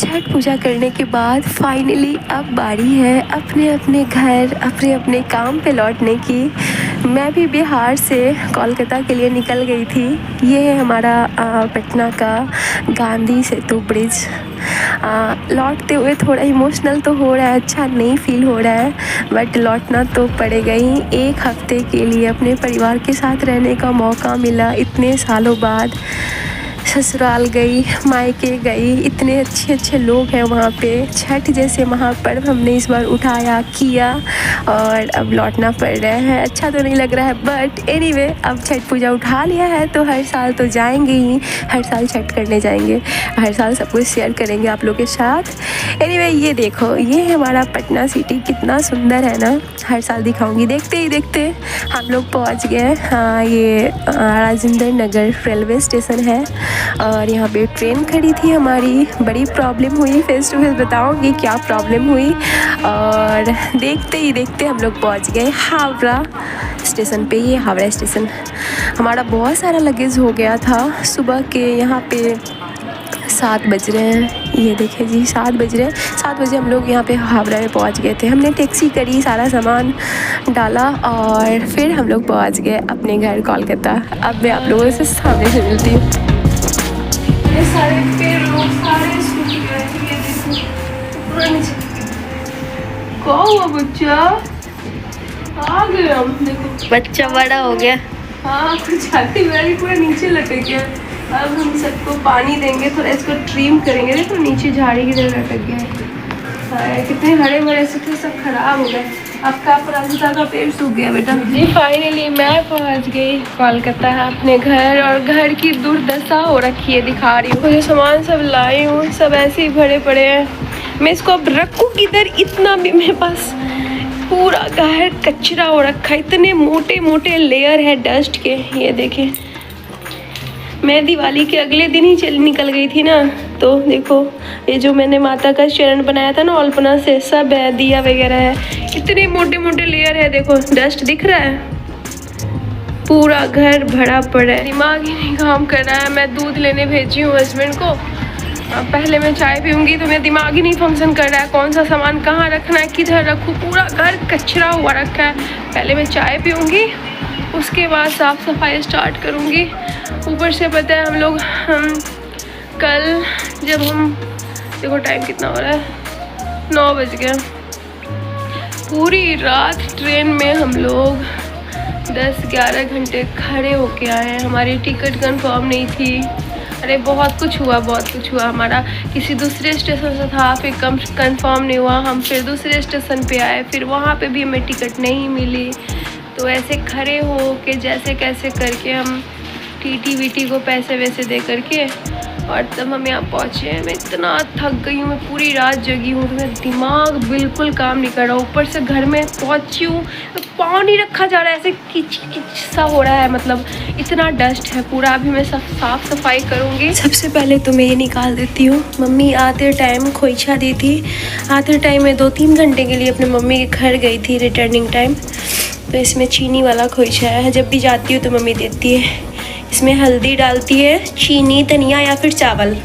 छठ पूजा करने के बाद फाइनली अब बारी है अपने अपने घर अपने अपने काम पे लौटने की। मैं भी बिहार से कोलकाता के लिए निकल गई थी। ये है हमारा पटना का गांधी सेतु ब्रिज। लौटते हुए थोड़ा इमोशनल तो हो रहा है, अच्छा नहीं फील हो रहा है, बट लौटना तो पड़ेगा ही। एक हफ्ते के लिए अपने परिवार के साथ रहने का मौका मिला इतने सालों बाद। ससुराल गई, मायके गई, इतने अच्छे अच्छे लोग हैं वहाँ पे। छठ जैसे महापर्व हमने इस बार उठाया किया और अब लौटना पड़ रहा है। अच्छा तो नहीं लग रहा है, बट एनीवे अब छठ पूजा उठा लिया है तो हर साल तो जाएंगे ही, हर साल छठ करने जाएंगे, हर साल सब कुछ शेयर करेंगे आप लोग के साथ। एनीवे ये देखो, ये है हमारा पटना सिटी, कितना सुंदर है ना, हर साल दिखाऊंगी। देखते ही देखते हम लोग पहुँच गए। हाँ, ये राजेंद्र नगर रेलवे स्टेशन है और यहाँ पे ट्रेन खड़ी थी हमारी। बड़ी प्रॉब्लम हुई, फेस टू फेस बताऊँगी क्या प्रॉब्लम हुई। और देखते ही देखते हम लोग पहुँच गए हावड़ा स्टेशन पे। ये हावड़ा स्टेशन, हमारा बहुत सारा लगेज हो गया था। सुबह के यहाँ पे 7 बज रहे हैं, ये देखिए जी 7 बज रहे हैं। 7 बजे हम लोग यहाँ पे हावड़ा में पहुँच गए थे। हमने टैक्सी करी, सारा सामान डाला और फिर हम लोग पहुँच गए अपने घर कोलकाता। अब मैं आप लोगों से सामने से मिलती हूँ। ये सारे पेड़ लोग सारे सूख गए, ये देखो पूरा नीचे। क्या हुआ बच्चा? आ गए हम, देखो बच्चा बड़ा हो गया। हाँ, कुछ आती बारी पूरा नीचे लटक गया। अब हम सबको पानी देंगे, थोड़ा इसको ट्रिम करेंगे। देखो नीचे झाड़ी की तरह लटक गया है। कितने हरे भरे से थे, सब खराब हो गए। आपका अपराजिता का पेड़ सूख गया बेटा। जी फाइनली मैं पहुंच गई कोलकाता अपने घर, और घर की दुर्दशा हो रखी है, दिखा रही हूँ। जो सामान सब लाई हूँ सब ऐसे ही भरे पड़े हैं। मैं इसको अब रखूँ किधर, इतना भी मेरे पास पूरा घर कचरा हो रखा है। इतने मोटे मोटे लेयर है डस्ट के। ये देखें, मैं दिवाली के अगले दिन ही निकल गई थी ना, तो देखो ये जो मैंने माता का चरण बनाया था ना अल्पना से, सब है, दिया वगैरह है, इतने मोटे मोटे लेयर है। देखो डस्ट दिख रहा है, पूरा घर भरा पड़ा है। दिमाग ही नहीं काम कर रहा है। मैं दूध लेने भेजी हूँ हस्बैंड को। पहले मैं चाय पीऊँगी तो मेरा दिमाग ही नहीं फंक्शन कर रहा है, कौन सा सामान कहाँ रखना है, किधर रखूँ, पूरा घर कचरा हुआ रखा है। पहले मैं चाय पीऊँगी, उसके बाद साफ़ सफाई स्टार्ट करूँगी। ऊपर से पता है हम कल जब हम, देखो टाइम कितना हो रहा है, 9 बज गया। पूरी रात ट्रेन में हम लोग 10-11 घंटे खड़े होके आए हैं। हमारी टिकट कंफर्म नहीं थी। अरे बहुत कुछ हुआ, बहुत कुछ हुआ। हमारा किसी दूसरे स्टेशन से था, फिर कंफर्म नहीं हुआ, हम फिर दूसरे स्टेशन पे आए, फिर वहाँ पे भी हमें टिकट नहीं मिली। तो ऐसे खड़े हो के जैसे कैसे करके हम टीटी को पैसे वैसे दे करके, और तब हम यहाँ पहुँचे हैं। मैं इतना थक गई हूँ, मैं पूरी रात जगी हूँ, तो मेरा दिमाग बिल्कुल काम नहीं कर रहा। ऊपर से घर में पहुँची हूँ तो पाँव नहीं रखा जा रहा है, ऐसे किच किच सा हो रहा है, मतलब इतना डस्ट है पूरा। अभी मैं सब साफ़ सफाई करूँगी। सबसे पहले तो मैं ये निकाल देती हूँ। मम्मी आते टाइम खोइछा दी थी। आते टाइम मैं 2-3 घंटे के लिए अपने मम्मी के घर गई थी, रिटर्निंग टाइम। तो इसमें चीनी वाला खोइछा है, जब भी जाती हूँ तो मम्मी देती है। इसमें हल्दी डालती है, चीनी, धनिया या फिर चावल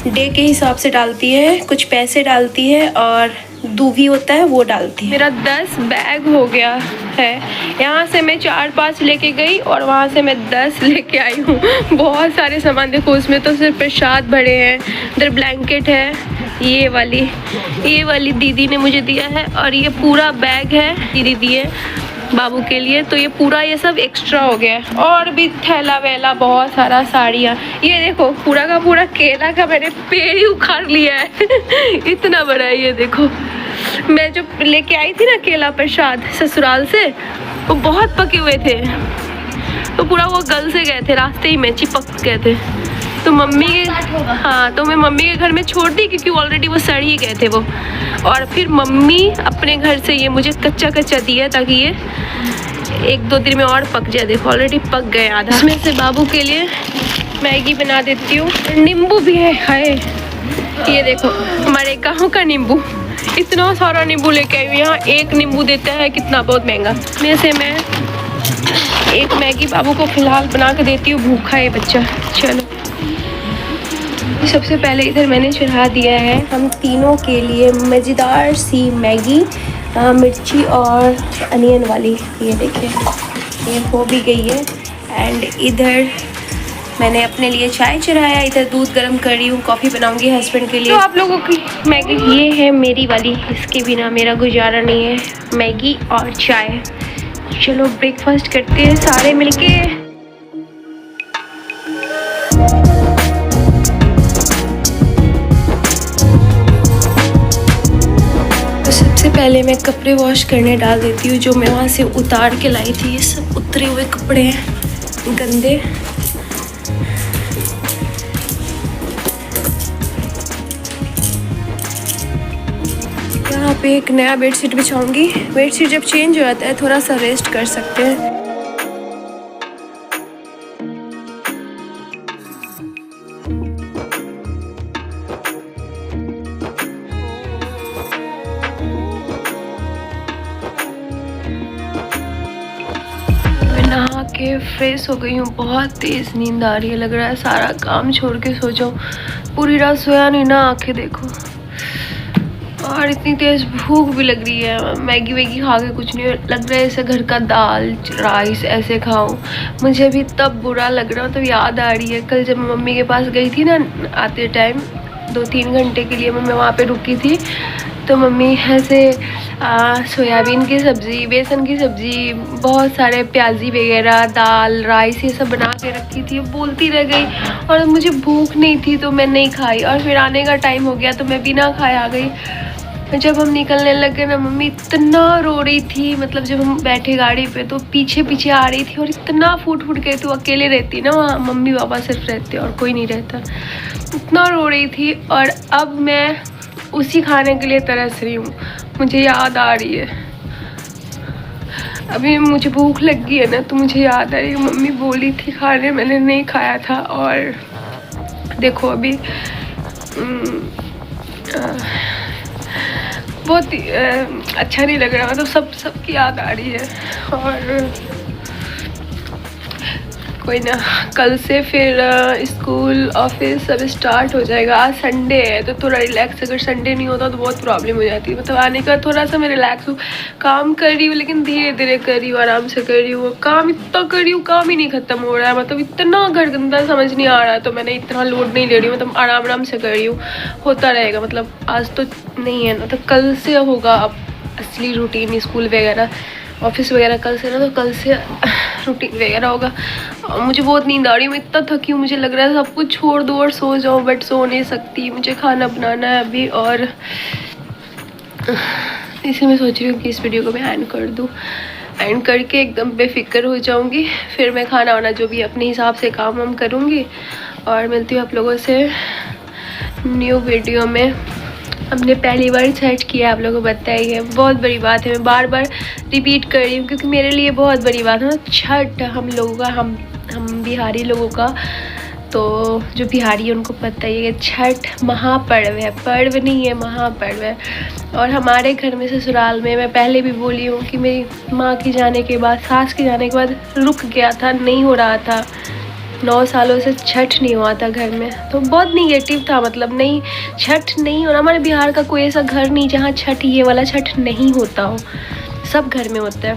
डे के हिसाब से डालती है, कुछ पैसे डालती है और दूधी होता है वो डालती है। मेरा 10 बैग हो गया है। यहाँ से मैं 4-5 लेके गई और वहाँ से मैं 10 लेके आई हूँ। बहुत सारे सामान, देखो उसमें तो सिर्फ प्रसाद भरे हैं। इधर ब्लैंकेट है, ये वाली दीदी ने मुझे दिया है, और ये पूरा बैग है दीदी दिए बाबू के लिए। तो ये पूरा ये सब एक्स्ट्रा हो गया है। और भी थैला वैला, बहुत सारा साड़ियाँ। ये देखो पूरा का पूरा केला का मैंने पेड़ ही उखाड़ लिया है। इतना बड़ा है। ये देखो मैं जो लेके आई थी ना केला प्रसाद ससुराल से, वो बहुत पके हुए थे, तो पूरा वो गल से गए थे, रास्ते ही में चिपक गए थे। तो तो मैं मम्मी के घर में छोड़ दी, क्योंकि ऑलरेडी वो सड़ ही गए थे वो। और फिर मम्मी अपने घर से ये मुझे कच्चा कच्चा दिया, ताकि ये 1-2 दिन में और पक जाए। देखो ऑलरेडी पक गए आधा। इसमें से बाबू के लिए मैगी बना देती हूँ। नींबू भी है, हाय ये देखो हमारे गाँव का नींबू। इतना सारा नींबू लेके आई हूँ। यहाँ 1 नींबू देता है कितना, बहुत महंगा। इसमें से मैं एक मैगी बाबू को फिलहाल बना के देती हूँ, भूखा है बच्चा। चलो तो सबसे पहले इधर मैंने चढ़ा दिया है हम तीनों के लिए मज़ेदार सी मैगी, मिर्ची और अनियन वाली। ये देखिए ये हो भी गई है। एंड इधर मैंने अपने लिए चाय चढ़ाया, इधर दूध गर्म कर रही हूँ, कॉफ़ी बनाऊँगी हस्बैंड के लिए। तो आप लोगों की मैगी ये है मेरी वाली, इसके बिना मेरा गुजारा नहीं है, मैगी और चाय। चलो ब्रेकफास्ट करते हैं सारे मिलके। तो सबसे पहले मैं कपड़े वॉश करने डाल देती हूँ, जो मैं वहाँ से उतार के लाई थी। ये सब उतरे हुए कपड़े हैं गंदे। यहाँ पे एक नया बेडशीट बिछाऊंगी। बेडशीट जब चेंज हो जाता है थोड़ा सा रेस्ट कर सकते हैं। नहा के फ्रेश हो गई हूँ, बहुत तेज़ नींद आ रही है, लग रहा है सारा काम छोड़ के सो जाऊँ। पूरी रात सोया नहीं ना, आंखें देखो, और इतनी तेज़ भूख भी लग रही है। मैगी वैगी खा के कुछ नहीं लग रहा है, ऐसे घर का दाल राइस ऐसे खाऊं। मुझे भी तब बुरा लग रहा, तो याद आ रही है कल जब मैं मम्मी के पास गई थी ना, आते टाइम 2-3 घंटे के लिए मैं वहाँ पे रुकी थी, तो मम्मी ऐसे सोयाबीन की सब्ज़ी, बेसन की सब्ज़ी, बहुत सारे प्याजी वगैरह, दाल राइस ये सब बना के रखी थी। बोलती रह गई और मुझे भूख नहीं थी तो मैं नहीं खाई, और फिर आने का टाइम हो गया तो मैं बिना खाए आ गई। जब हम निकलने लगे ना, मम्मी इतना रो रही थी, मतलब जब हम बैठे गाड़ी पे तो पीछे पीछे आ रही थी और इतना फूट फूट के, तो अकेले रहती ना वहाँ, मम्मी पापा सिर्फ रहते और कोई नहीं रहता, इतना रो रही थी। और अब मैं उसी खाने के लिए तरस रही हूँ, मुझे याद आ रही है। अभी मुझे भूख लगी है ना, तो मुझे याद आ रही है मम्मी बोली थी खाने, मैंने नहीं खाया था। और देखो अभी बहुत अच्छा नहीं लग रहा, मतलब सबकी याद आ रही है। और कोई ना, कल से फिर स्कूल ऑफिस सब स्टार्ट हो जाएगा। आज संडे है तो थोड़ा रिलैक्स, अगर संडे नहीं होता तो बहुत प्रॉब्लम हो जाती है। मतलब आने का थोड़ा सा मैं रिलैक्स हूँ, काम कर रही हूँ लेकिन धीरे धीरे कर रही हूँ, आराम से कर रही हूँ। काम इतना कर रही हूँ, काम ही नहीं खत्म हो रहा है, मतलब इतना घर गंदा समझ नहीं आ रहा है, तो मैंने इतना लोड नहीं ले रही हूँ, मतलब आराम आराम से कर रही हूँ, होता रहेगा। मतलब आज तो नहीं है ना, तो कल से होगा अब असली रूटीन, स्कूल वगैरह ऑफिस वगैरह कल से ना, तो कल से रूटीन वगैरह होगा। मुझे बहुत नींद आ रही है, मैं इतना थकी हूँ, मुझे लग रहा है सब कुछ छोड़ दो और सो जाओ, बट सो नहीं सकती, मुझे खाना बनाना है अभी। और इसे मैं सोच रही हूँ कि इस वीडियो को मैं एंड कर दूँ, एंड करके एकदम बेफिक्र हो जाऊँगी। फिर मैं खाना वाना जो भी अपने हिसाब से काम वाम करूँगी, और मिलती हूँ आप लोगों से न्यू वीडियो में। हमने पहली बार छठ किया, आप लोगों को बताई है, बहुत बड़ी बात है, मैं बार बार रिपीट कर रही हूँ क्योंकि मेरे लिए बहुत बड़ी बात है। छठ हम लोगों का, हम बिहारी लोगों का, तो जो बिहारी है उनको पता ही है कि छठ महापर्व है, पर्व नहीं है, महापर्व है। और हमारे घर में ससुराल में, मैं पहले भी बोली हूँ कि मेरी माँ के जाने के बाद, सास के जाने के बाद रुक गया था, नहीं हो रहा था, 9 सालों से छठ नहीं हुआ था घर में, तो बहुत निगेटिव था, मतलब नहीं छठ नहीं। और हमारे बिहार का कोई ऐसा घर नहीं जहाँ छठ, ये वाला छठ नहीं होता हो, सब घर में होता है।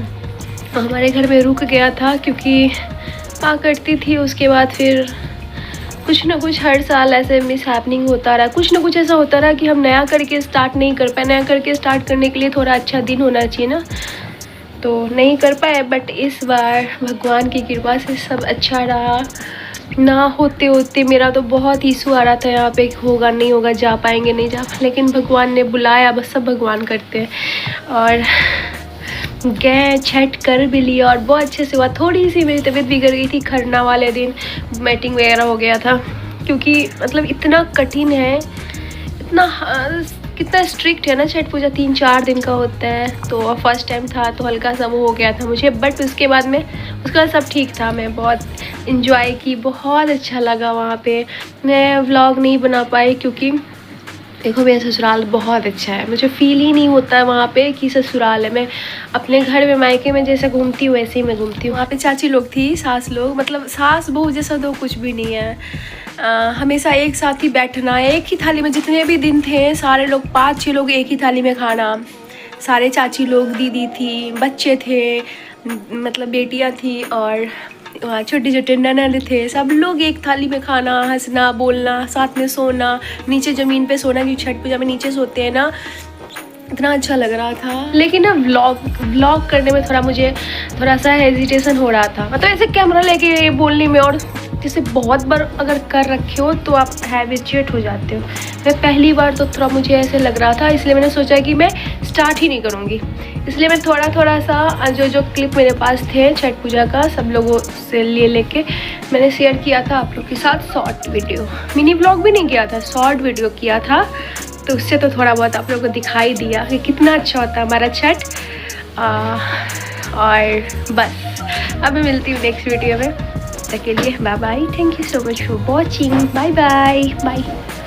तो हमारे घर में रुक गया था क्योंकि माँ करती थी, उसके बाद फिर कुछ ना कुछ हर साल ऐसे मिस हैपनिंग होता रहा, कुछ ना कुछ ऐसा होता रहा कि हम नया करके स्टार्ट नहीं कर पाए। नया करके स्टार्ट करने के लिए थोड़ा अच्छा दिन होना चाहिए ना, तो नहीं कर पाए। बट इस बार भगवान की कृपा से सब अच्छा रहा। ना होते होते मेरा तो बहुत इशू आ रहा था यहाँ पे, होगा नहीं होगा, जा पाएंगे नहीं जा पाएंगे, लेकिन भगवान ने बुलाया, बस सब भगवान करते हैं। और गए, छठ कर भी लिया और बहुत अच्छे से हुआ। थोड़ी सी मेरी तबीयत बिगड़ गई थी खरना वाले दिन, मीटिंग वगैरह हो गया था, क्योंकि मतलब इतना कठिन है, इतना कितना स्ट्रिक्ट है ना, छठ पूजा 3-4 दिन का होता है। तो फर्स्ट टाइम था तो हल्का सा वो हो गया था मुझे, बट उसके बाद सब ठीक था। मैं बहुत इन्जॉय की, बहुत अच्छा लगा वहाँ पे। मैं व्लॉग नहीं बना पाई क्योंकि देखो मेरा ससुराल बहुत अच्छा है, मुझे फील ही नहीं होता है वहाँ पे कि ससुराल है। मैं अपने घर में मायके में जैसे घूमती हूँ वैसे ही मैं घूमती हूँ। वहाँ पे चाची लोग थी, सास लोग, मतलब सास बहू जैसा तो कुछ भी नहीं है। हमेशा एक साथ ही बैठना, एक ही थाली में जितने भी दिन थे सारे लोग 5-6 लोग एक ही थाली में खाना। सारे चाची लोग, दीदी थी, बच्चे थे, मतलब बेटियाँ थी, और वहाँ छोटे छोटे ननद थे। सब लोग एक थाली में खाना, हंसना, बोलना, साथ में सोना, नीचे ज़मीन पे सोना, क्योंकि छठ पूजा में नीचे सोते हैं ना। इतना अच्छा लग रहा था। लेकिन ना व्लॉग करने में मुझे थोड़ा सा हेजिटेशन हो रहा था, मतलब ऐसे कैमरा लेके बोलने में, और जैसे बहुत बार अगर कर रखे हो तो आप हैबिचुएट हो जाते हो। मैं पहली बार तो थोड़ा मुझे ऐसे लग रहा था, इसलिए मैंने सोचा कि मैं स्टार्ट ही नहीं करूँगी। इसलिए मैं थोड़ा सा जो क्लिप मेरे पास थे छठ पूजा का सब लोगों से लेके मैंने शेयर किया था आप लोग के साथ। शॉर्ट वीडियो, मिनी ब्लॉग भी नहीं किया था, शॉर्ट वीडियो किया था, तो उससे तो थोड़ा बहुत आप लोगों को दिखाई दिया कि कितना अच्छा होता है हमारा छठ। और बस अब मैं मिलती हूँ नेक्स्ट वीडियो में, तब तक के लिए bye bye. Thank you so much for watching. Bye bye bye.